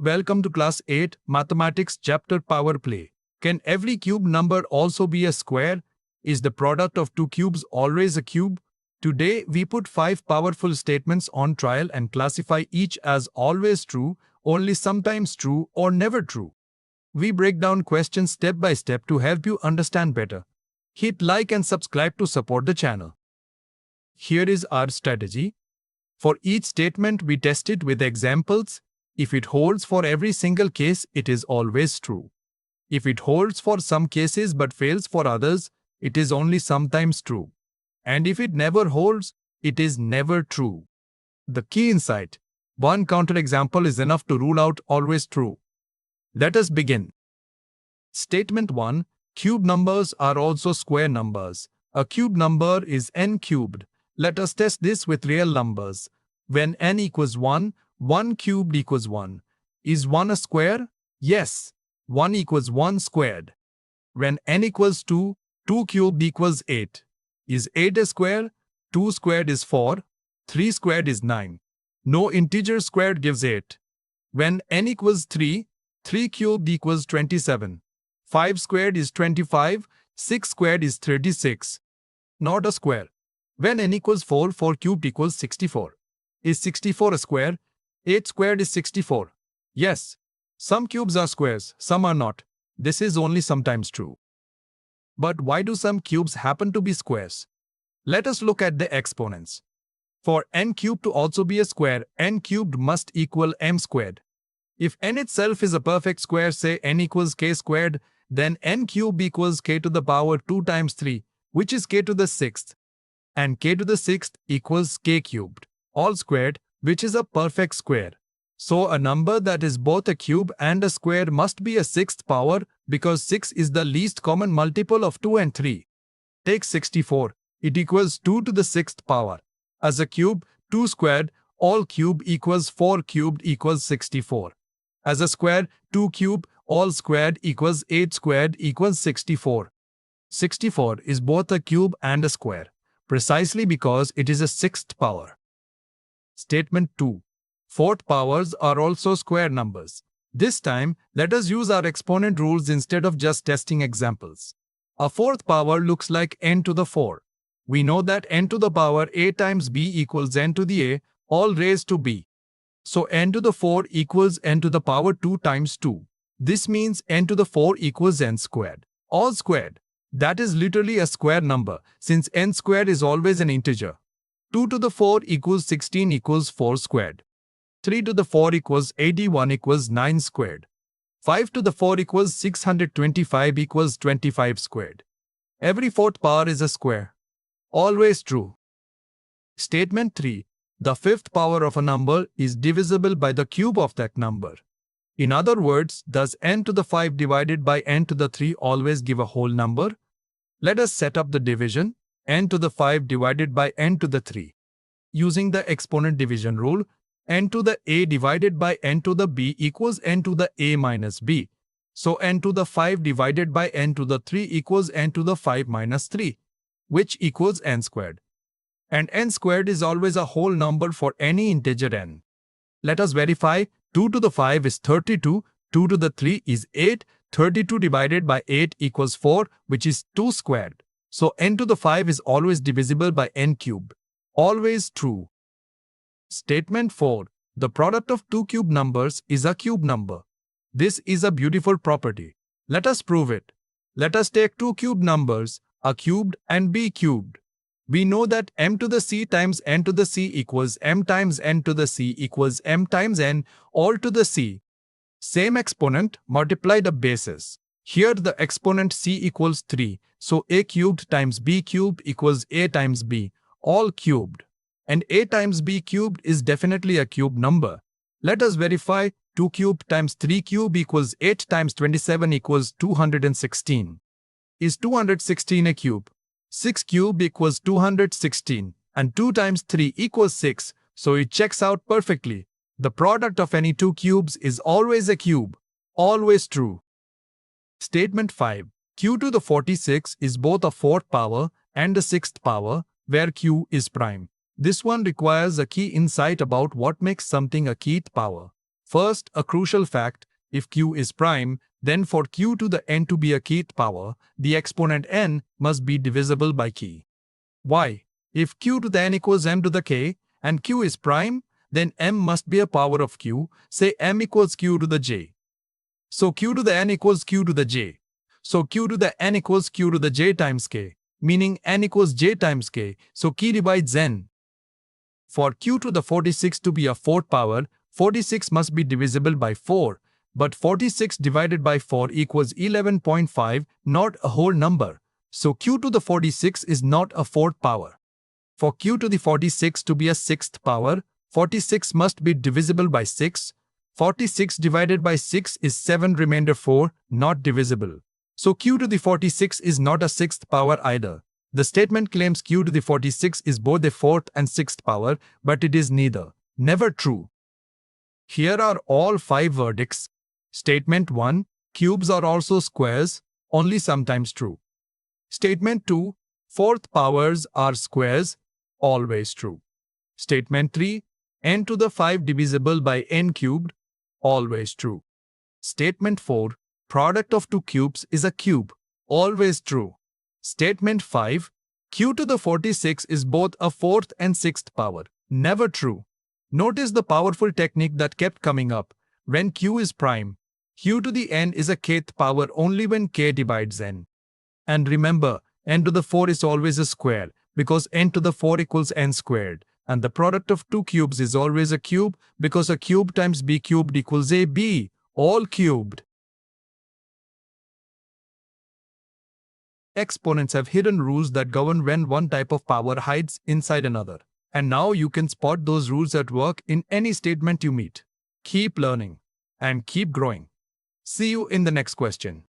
Welcome to Class 8 Mathematics Chapter Power Play. Can every cube number also be a square? Is the product of two cubes always a cube? Today we put 5 powerful statements on trial and classify each as always true, only sometimes true, or never true. We break down questions step by step to help you understand better. Hit like and subscribe to support the channel. Here is our strategy. For each statement we test it with examples. If it holds for every single case, it is always true. If it holds for some cases but fails for others, it is only sometimes true. And if it never holds, it is never true. The key insight: one counterexample is enough to rule out always true. Let us begin. Statement 1. Cube numbers are also square numbers. A cube number is n cubed. Let us test this with real numbers. When n equals 1, 1 cubed equals 1. Is 1 a square? Yes. 1 equals 1 squared. When n equals 2, 2 cubed equals 8. Is 8 a square? 2 squared is 4. 3 squared is 9. No integer squared gives 8. When n equals 3, 3 cubed equals 27. 5 squared is 25. 6 squared is 36. Not a square. When n equals 4, 4 cubed equals 64. Is 64 a square? 8 squared is 64. Yes. Some cubes are squares, some are not. This is only sometimes true. But why do some cubes happen to be squares? Let us look at the exponents. For n cubed to also be a square, n cubed must equal m squared. If n itself is a perfect square, say n equals k squared, then n cubed equals k to the power 2 times 3, which is k to the 6th. And k to the 6th equals k cubed, all squared, which is a perfect square. So a number that is both a cube and a square must be a 6th power, because 6 is the least common multiple of 2 and 3. Take 64. It equals 2 to the 6th power. As a cube, 2 squared, all cube equals 4 cubed equals 64. As a square, 2 cube, all squared equals 8 squared equals 64. 64 is both a cube and a square, precisely because it is a 6th power. Statement 2. 4th powers are also square numbers. This time, let us use our exponent rules instead of just testing examples. A 4th power looks like n to the 4. We know that n to the power a times b equals n to the a, all raised to b. So n to the 4 equals n to the power 2 times 2. This means n to the 4 equals n squared, all squared. That is literally a square number, since n squared is always an integer. 2 to the 4 equals 16 equals 4 squared. 3 to the 4 equals 81 equals 9 squared. 5 to the 4 equals 625 equals 25 squared. Every 4th power is a square. Always true. Statement 3. The 5th power of a number is divisible by the cube of that number. In other words, does n to the 5 divided by n to the 3 always give a whole number? Let us set up the division. N to the 5 divided by n to the 3. Using the exponent division rule, n to the a divided by n to the b equals n to the a minus b. So n to the 5 divided by n to the 3 equals n to the 5 minus 3, which equals n squared. And n squared is always a whole number for any integer n. Let us verify. 2 to the 5 is 32, 2 to the 3 is 8, 32 divided by 8 equals 4, which is 2 squared. So n to the 5 is always divisible by n cubed. Always true. Statement 4. The product of two cube numbers is a cube number. This is a beautiful property. Let us prove it. Let us take two cube numbers, a cubed and b cubed. We know that m to the c times n to the c equals m times n to the c equals m times n all to the c. Same exponent, multiply the bases. Here the exponent c equals 3, so a cubed times b cubed equals a times b, all cubed. And a times b cubed is definitely a cube number. Let us verify. 2 cubed times 3 cubed equals 8 times 27 equals 216. Is 216 a cube? 6 cubed equals 216, and 2 times 3 equals 6, so it checks out perfectly. The product of any two cubes is always a cube. Always true. Statement 5. Q to the 46 is both a 4th power and a 6th power, where q is prime. This one requires a key insight about what makes something a kth power. First, a crucial fact, if q is prime, then for q to the n to be a kth power, the exponent n must be divisible by k. Why? If q to the n equals m to the k, and q is prime, then m must be a power of q, say m equals q to the j. So q to the n equals q to the j. So q to the n equals q to the j times k, meaning n equals j times k, so k divides n. For q to the 46 to be a fourth power, 46 must be divisible by 4, but 46 divided by 4 equals 11.5, not a whole number. So q to the 46 is not a fourth power. For q to the 46 to be a sixth power, 46 must be divisible by 6. 46 divided by 6 is 7, remainder 4, not divisible. So q to the 46 is not a sixth power either. The statement claims q to the 46 is both a fourth and sixth power, but it is neither. Never true. Here are all 5 verdicts. Statement 1. Cubes are also squares, only sometimes true. Statement 2. Fourth powers are squares, always true. Statement 3. N to the 5 divisible by n cubed, always true. Statement 4. Product of two cubes is a cube, always true. Statement 5. Q to the 46 is both a fourth and sixth power, never true. Notice the powerful technique that kept coming up. When q is prime, q to the n is a kth power only when k divides n. And remember, n to the 4 is always a square, because n to the 4 equals n squared. And the product of two cubes is always a cube, because a cube times b cubed equals ab, all cubed. Exponents have hidden rules that govern when one type of power hides inside another. And now you can spot those rules at work in any statement you meet. Keep learning and keep growing. See you in the next question.